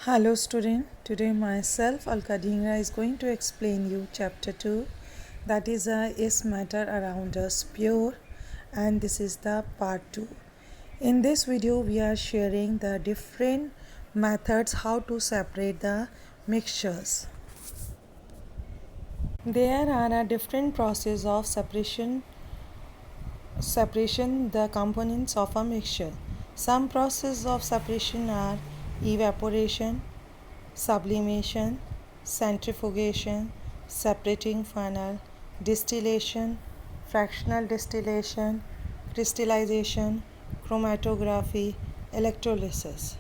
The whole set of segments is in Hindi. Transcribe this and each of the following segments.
Hello student, today myself Alka Dhingra is going to explain you chapter 2, that is matter around us pure, and this is the part 2. In this video we are sharing the different methods how to separate the mixtures. There are a different process of separation the components of a mixture. Some process of separation are evaporation, sublimation, centrifugation, separating funnel, distillation, fractional distillation, crystallization, chromatography, electrolysis.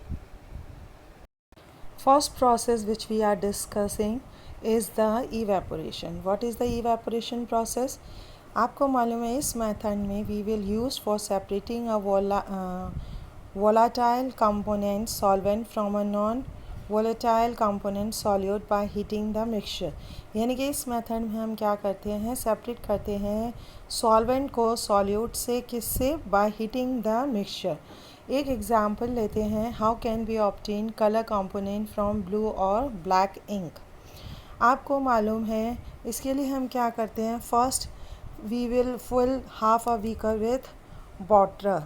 First process which we are discussing is the evaporation. What is the evaporation process? आपको मालूम है इस मेथड में we will use for separating a volatile component solvent from a non volatile component solute by heating the mixture. यानी कि इस मेथड में हम क्या करते हैं, सेपरेट करते हैं सॉल्वेंट को सॉल्यूट से, किससे? By heating the mixture. एक एग्जांपल लेते हैं, how can be obtain colour component from blue और ब्लैक इंक. आपको मालूम है इसके लिए हम क्या करते हैं, first we will fill half a beaker with water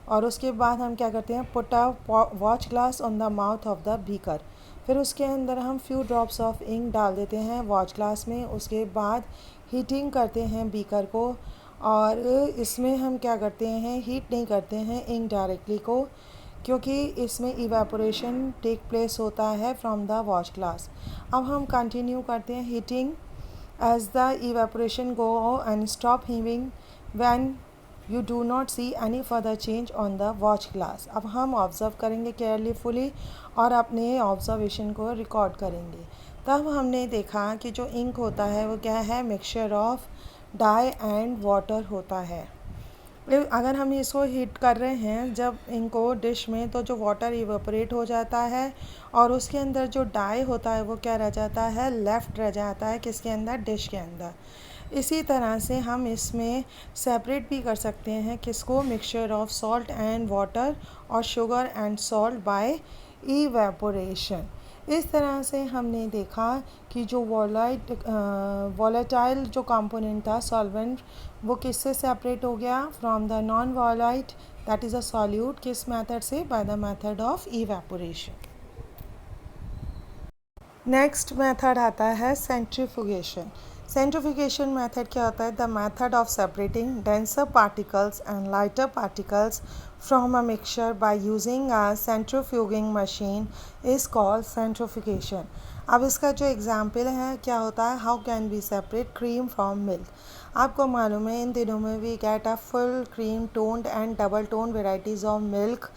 और उसके बाद हम क्या करते हैं, put a watch glass on the mouth of the beaker. फिर उसके अंदर हम फ्यू ड्रॉप्स ऑफ इंक डाल देते हैं वॉच ग्लास में. उसके बाद हीटिंग करते हैं बीकर को और इसमें हम क्या करते हैं, हीट नहीं करते हैं इंक डायरेक्टली को, क्योंकि इसमें इवेपोरेशन टेक प्लेस होता है फ्रॉम द वॉच ग्लास. अब हम कंटिन्यू करते हैं heating as the evaporation go and stop heaving when you do not see any further change on the watch glass. अब हम ऑब्ज़र्व करेंगे केयरफुली और अपने ऑब्जर्वेशन को रिकॉर्ड करेंगे. तब हमने देखा कि जो इंक होता है वो क्या है, mixture of dye and water होता है. अगर हम इसको हीट कर रहे हैं जब इनको डिश में, तो जो वाटर इवेपोरेट हो जाता है और उसके अंदर जो डाई होता है वो क्या रह जाता है, लेफ़्ट रह जाता है किसके अंदर, डिश के अंदर. इसी तरह से हम इसमें सेपरेट भी कर सकते हैं किसको, mixture of salt and water और sugar and salt by evaporation. इस तरह से हमने देखा कि जो वॉलेटाइल जो कंपोनेंट था सॉल्वेंट, वो किससे सेपरेट हो गया, from the non volatile that is a solute. किस मेथड से, by the method of evaporation. Next method आता है सेंट्रीफ्यूगेशन. सेंट्रीफ्यूगेशन मेथड क्या होता है, the method of separating denser particles and lighter particles from a mixture by using a centrifuging machine is called centrifugation. अब इसका जो एग्जाम्पल है क्या होता है, how can be separate cream from milk. आपको मालूम है इन दिनों में we get a full cream toned and double tone varieties of milk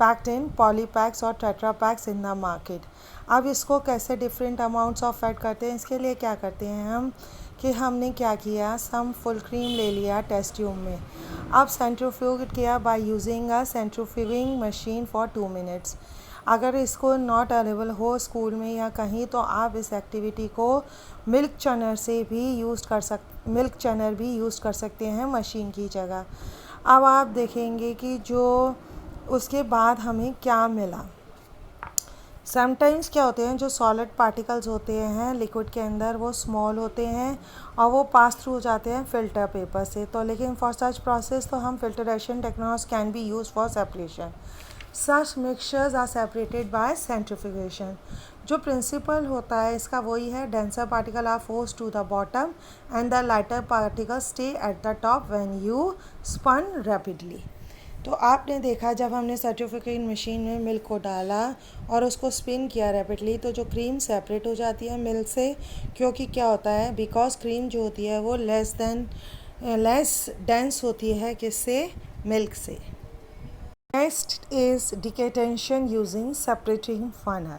packed in polypacks और tetra packs in the market. अब इसको कैसे डिफरेंट अमाउंट्स ऑफ ऐड करते हैं, इसके लिए क्या करते हैं हम कि हमने क्या किया, सम फुल क्रीम ले लिया टेस्ट ट्यूब में. अब सेंट्रीफ्यूग किया by using a centrifuging machine for 2 minutes. अगर इसको नॉट अवेलेबल हो स्कूल में या कहीं, तो आप इस एक्टिविटी को मिल्क चनर भी यूज़ कर सकते हैं मशीन की जगह. अब आप देखेंगे कि जो उसके बाद हमें क्या मिला. समटाइम्स क्या होते हैं, जो सॉलिड पार्टिकल्स होते हैं लिक्विड के अंदर वो स्मॉल होते हैं और वो पास थ्रू हो जाते हैं फिल्टर पेपर से. तो लेकिन फॉर सच प्रोसेस तो हम filtration technology can be use for separation. Such mixtures are separated by centrifugation. जो प्रिंसिपल होता है इसका वही है, denser particle are force to the bottom and the lighter particle stay at the top when you spun rapidly. तो आपने देखा जब हमने सेंट्रीफ्यूगेशन मशीन में मिल्क को डाला और उसको स्पिन किया रैपिडली, तो जो क्रीम सेपरेट हो जाती है मिल्क से, क्योंकि क्या होता है, बिकॉज क्रीम जो होती है वो लेस डेंस होती है किससे, मिल्क से. Next is decantation using separating funnel.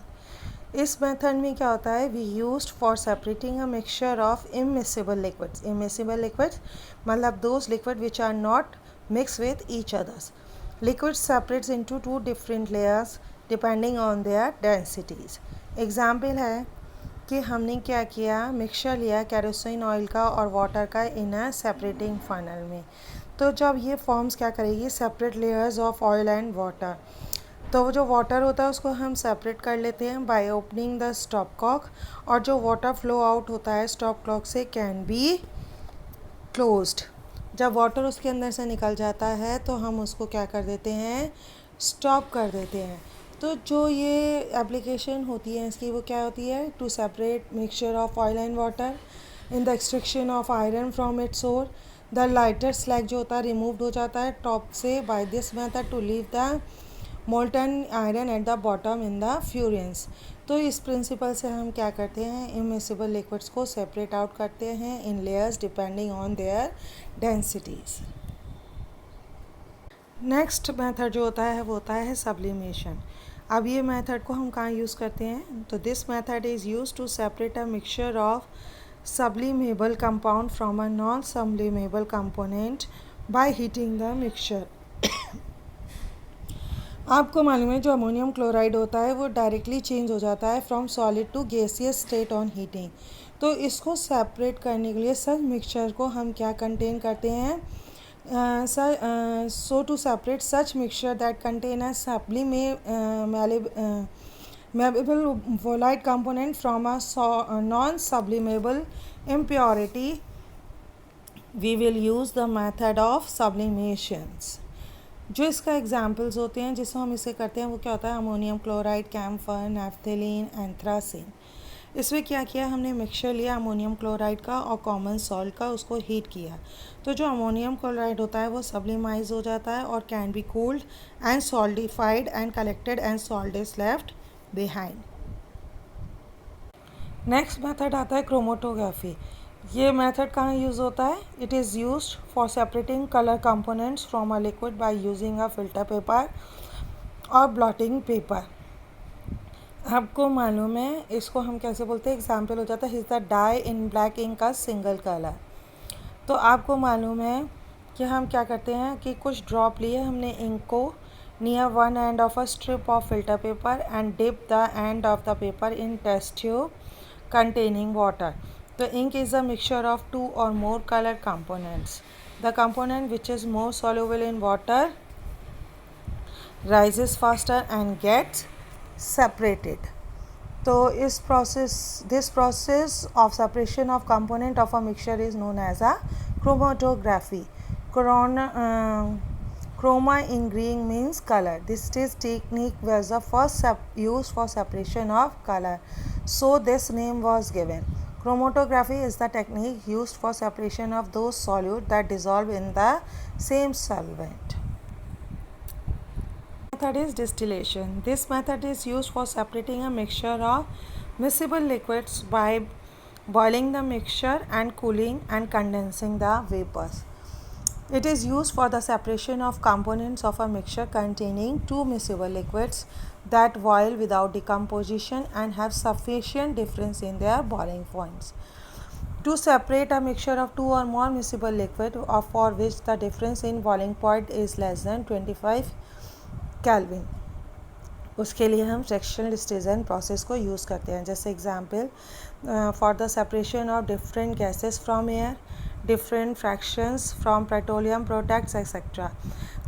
इस मेथड में क्या होता है, we used for separating a mixture of immiscible liquids. Immiscible liquids मतलब those liquid which are not mix with each others. Liquid separates into 2 different layers depending on their densities. Example है कि हमने क्या किया, मिक्सचर लिया केरोसिन ऑयल का और वाटर का इन अ सेपरेटिंग फनल में. तो जब ये फॉर्म्स क्या करेगी, separate layers of oil and water. तो वो जो वाटर होता है उसको हम सेपरेट कर लेते हैं by opening the stopcock, और जो वाटर फ्लो आउट होता है स्टॉप कॉक से कैन बी क्लोज्ड। जब वाटर उसके अंदर से निकल जाता है तो हम उसको क्या कर देते हैं, स्टॉप कर देते हैं। तो जो ये एप्लीकेशन होती है इसकी वो क्या होती है, to separate mixture of oil and water in the extraction of iron from its ore. The lighter slag जो होता है रिमूव्ड हो जाता है टॉप से by this method to leave the molten iron at the bottom in the furnace. तो इस प्रिंसिपल से हम क्या करते हैं, इमिसिबल लिक्विड्स को सेपरेट आउट करते हैं in layers depending on their densities. Next method जो होता है वो होता है सब्लिमेशन। अब ये मेथड को हम कहाँ यूज़ करते हैं, तो this method is use to separate a mixture of sublimable compound from a non-sublimable component by heating the mixture। आपको मालूम है जो अमोनियम क्लोराइड होता है वो डायरेक्टली चेंज हो जाता है from solid to gaseous state on heating. तो इसको सेपरेट करने के लिए सच मिक्सचर को हम क्या कंटेन करते हैं, so to separate such mixture that contain a malleable volatile component from a non-sublimable impurity, we will use the method of sublimations। जो इसका एग्जाम्पल्स होते हैं जिसको हम इसे करते हैं वो क्या होता है, ammonium chloride, camphor, naphthalene, anthracene. इसमें क्या किया, हमने मिक्सचर लिया अमोनियम क्लोराइड का और कॉमन सॉल्ट का, उसको हीट किया। तो जो अमोनियम क्लोराइड होता है वो सब्लिमाइज हो जाता है और can be cooled and solidified and collected and salt is left behind. Next method आता है क्रोमेटोग्राफी। ये मेथड कहाँ यूज़ होता है, it is used for separating colour components from a liquid by using a filter paper और ब्लॉटिंग पेपर। आपको मालूम है इसको हम कैसे बोलते हैं, एग्जाम्पल हो जाता है is the dye in black ink का सिंगल कलर। तो आपको मालूम है कि हम क्या करते हैं कि कुछ ड्रॉप लिए हमने इंक को near one end of a strip of filter paper and dip the end of the paper in test tube containing water. The ink is a mixture of two or more color components. The component which is more soluble in water rises faster and gets separated. तो this process of separation of component of a mixture is known as a chromatography. Chroma in green means color. This technique was the first used for separation of color, so this name was given. Chromatography is the technique used for separation of those solutes that dissolve in the same solvent. Method is distillation. This method is used for separating a mixture of miscible liquids by boiling the mixture and cooling and condensing the vapors. It is used for the separation of components of a mixture containing two miscible liquids that boil without decomposition and have sufficient difference in their boiling points. To separate a mixture of two or more miscible liquid or for which the difference in boiling point is less than 25 Kelvin, उसके लिए हम फ्रैक्शनल डिस्टिलेशन प्रोसेस को यूज़ करते हैं। जैसे example for the separation of different gases from air, different fractions from petroleum products etcetera.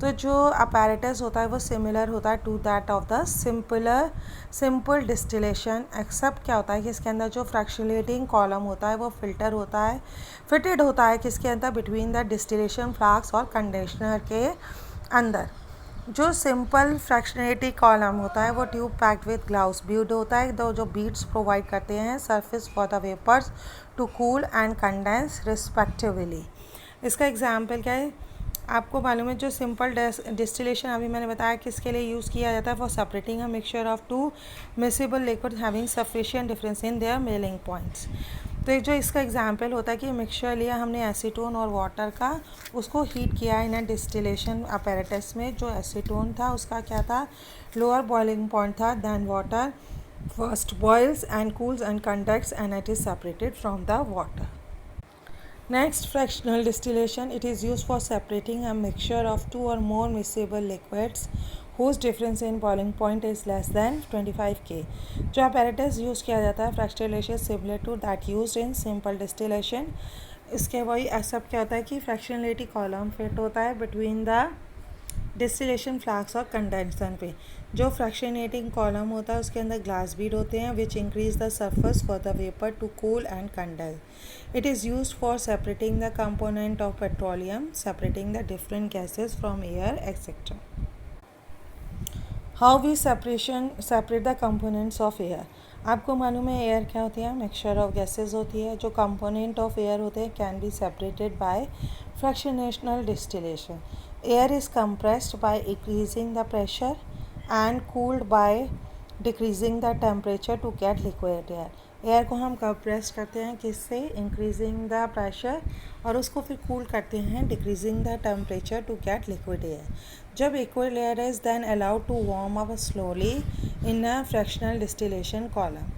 तो जो अपैरेटस होता है वो सिमिलर होता है to that of the simple distillation, except क्या होता है कि इसके अंदर जो फ्रैक्शनेटिंग कॉलम होता है वो फिल्टर होता है, फिटेड होता है किसके अंदर, बिटवीन द डिस्टिलेशन फ्लास्क और कंडीशनर के अंदर। जो सिंपल फ्रैक्शनेटिंग कॉलम होता है वो tube packed with glass bead होता है, तो जो बीड्स प्रोवाइड करते हैं surface for the vapours to cool and condense respectively. इसका एग्जांपल क्या है, आपको मालूम है जो सिंपल डिस्टिलेशन अभी मैंने बताया किसके लिए यूज़ किया जाता है, for separating a mixture of two miscible liquid having sufficient difference in their melting points. तो जो इसका एग्जांपल होता है कि मिक्सचर लिया हमने एसीटोन और वाटर का, उसको हीट किया इन अ डिस्टिलेशन अपैरेटस में। जो एसीटोन था उसका क्या था, लोअर बॉइलिंग पॉइंट था than water, first boils and cools and conducts and it is separated from the water. Next, fractional distillation. It is used for separating a mixture of two or more miscible liquids whose difference in boiling point is less than 25 K. जो apparatus यूज़ किया जाता है fractionation similar to that used in simple distillation. इसके वही एक्सेप्ट क्या होता है कि fractionality column फिट होता है between the डिस्टिलेशन फ्लास्क और कंडेंसर पे। जो फ्रैक्शनेटिंग कॉलम होता है उसके अंदर ग्लास बीड होते हैं which increase the surface for the vapour to cool and condense. It is used for separating the component of petroleum, separating the different gases from air etcetera. How we separate the components of air. आपको मालूम है एयर क्या होती है, मिक्सचर ऑफ गैसेज होती है। जो कंपोनेंट ऑफ एयर होते हैं can be separated by fractional distillation. Air is compressed by increasing the pressure and cooled by decreasing the temperature to get liquid air. Air को हम कंप्रेस करते हैं किससे, इंक्रीजिंग द प्रेशर, और उसको फिर कूल करते हैं decreasing the temperature to get liquid air. जब liquid air is then allowed to warm up slowly in a fractional distillation column.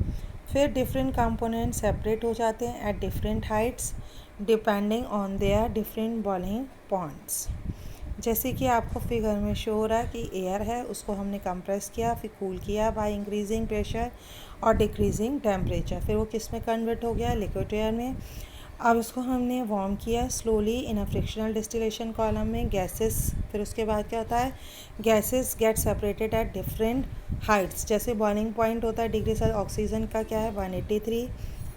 फिर डिफरेंट कंपोनेंट सेपरेट हो जाते हैं at different heights depending on their different boiling points. जैसे कि आपको फिगर में शो हो रहा है कि एयर है, उसको हमने कंप्रेस किया, फिर कूल किया बाय इंक्रीजिंग प्रेशर और डिक्रीजिंग टेम्परेचर, फिर वो किस में कन्वर्ट हो गया, लिक्विड एयर में। अब इसको हमने वार्म किया slowly in a frictional distillation column में गैसेस। फिर उसके बाद क्या होता है, gases get separated at different Heights. जैसे बॉइलिंग पॉइंट होता है डिग्री सेल्सियस, ऑक्सीजन का क्या है 183,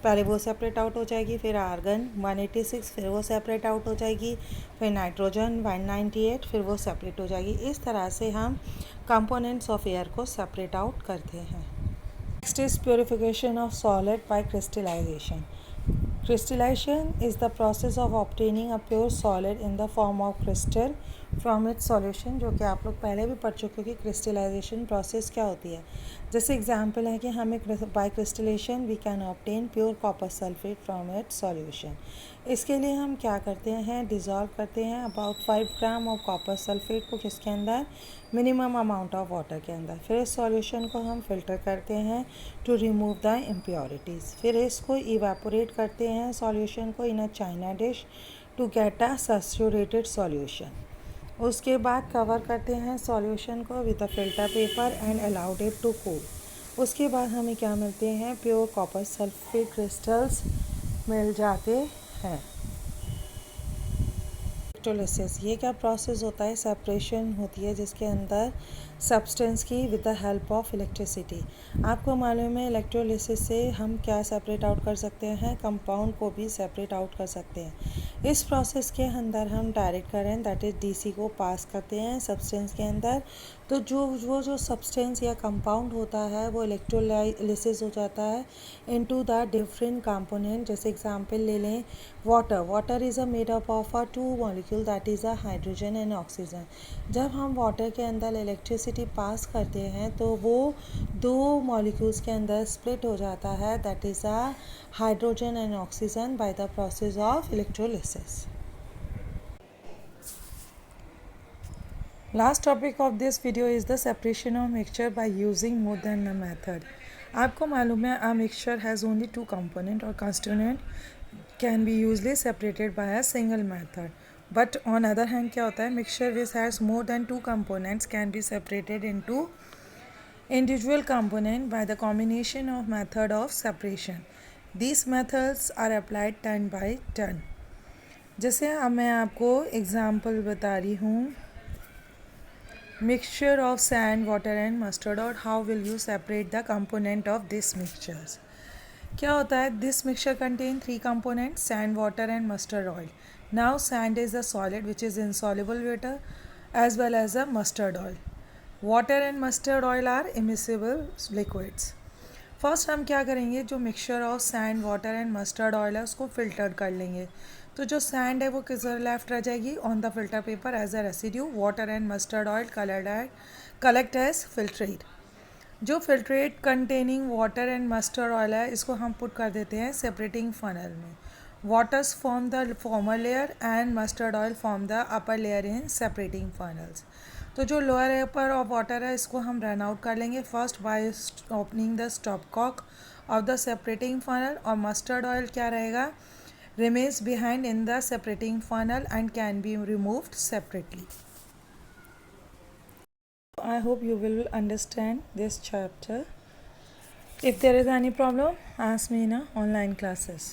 पहले वो सेपरेट आउट हो जाएगी, फिर आर्गन 186, फिर वो सेपरेट आउट हो जाएगी, फिर नाइट्रोजन 198, फिर वो सेपरेट हो जाएगी। इस तरह से हम कंपोनेंट्स ऑफ एयर को सेपरेट आउट करते हैं। Next is purification of solid by crystallisation. Crystallization is the process of obtaining a pure solid in the form of crystal from its solution, जो कि आप लोग पहले भी पढ़ चुके हो कि क्रिस्टलाइजेशन प्रोसेस क्या होती है। जैसे एग्जांपल है कि हमें by crystallisation we can obtain pure copper sulphate from its solution. इसके लिए हम क्या करते हैं, डिज़ोल्व करते हैं about 5 gram of copper sulphate को किसके अंदर, मिनिमम अमाउंट ऑफ वाटर के अंदर। फिर इस सॉल्यूशन को हम फिल्टर करते हैं टू रिमूव द इम्प्योरिटीज़। फिर इसको इवेपोरेट करते हैं सॉल्यूशन को in a china dish to get a saturated solution. उसके बाद कवर करते हैं सॉल्यूशन को with a filter paper and allowed it to cool. उसके बाद हमें क्या मिलते हैं, प्योर कॉपर सल्फेट क्रिस्टल्स मिल जाते हैं। इलेक्ट्रोलिसिस, ये क्या प्रोसेस होता है, सेपरेशन होती है जिसके अंदर सब्सटेंस की with the help of electricity. आपको मालूम है इलेक्ट्रोलिसिस से हम क्या सेपरेट आउट कर सकते हैं, कंपाउंड को भी सेपरेट आउट कर सकते हैं। इस प्रोसेस के अंदर हम direct current that is DC को पास करते हैं सब्सटेंस के अंदर। तो जो सब्सटेंस या कंपाउंड होता है वो इलेक्ट्रोलिसिस हो जाता है इनटू द डिफरेंट कंपोनेंट। जैसे एग्जांपल ले लें water is a made up of a 2 molecule that is a hydrogen and oxygen. जब हम वाटर के अंदर इलेक्ट्रिसिटी पास करते हैं तो वो 2 मॉलिक्यूल्स के अंदर स्प्लिट हो जाता है that is a hydrogen and oxygen by the process of electrolysis. Last topic of this video is the separation of mixture by using more than a method. आपको मालूम है a mixture has only 2 component or constituent can be usually separated by a single method. But on other hand क्या होता है, mixture which has more than 2 components can be separated into individual component by the combination of method of separation. These methods are applied turn by turn. जैसे अब मैं आपको एग्जाम्पल बता रही हूँ, mixture of sand, water and mustard oil. How will you separate the component of this mixtures? क्या होता है, this mixture contain 3 components sand, water and mustard oil. Now sand is a solid which is insoluble water as well as a mustard oil. Water and mustard oil are immiscible liquids. First हम क्या करेंगे, जो mixture of sand water and mustard oil है उसको फिल्टर कर लेंगे। तो जो सैंड है वो किधर लेफ्ट रह जाएगी on the filter paper as a residue. Water and mustard oil collect as filtrate. जो filtrate containing water and mustard oil है इसको हम पुट कर देते हैं सेपरेटिंग फनल में। Waters form the former layer and mustard oil form the upper layer in separating funnels. तो जो लोअर लेयर पर ऑफ वाटर है इसको हम रन आउट कर लेंगे first by opening the stop Kock of the separating funnel. और मस्टर्ड ऑयल क्या रहेगा, remains behind in the separating funnel and can be removed separately. I hope you will understand this chapter. If there is any problem, ask me in online classes.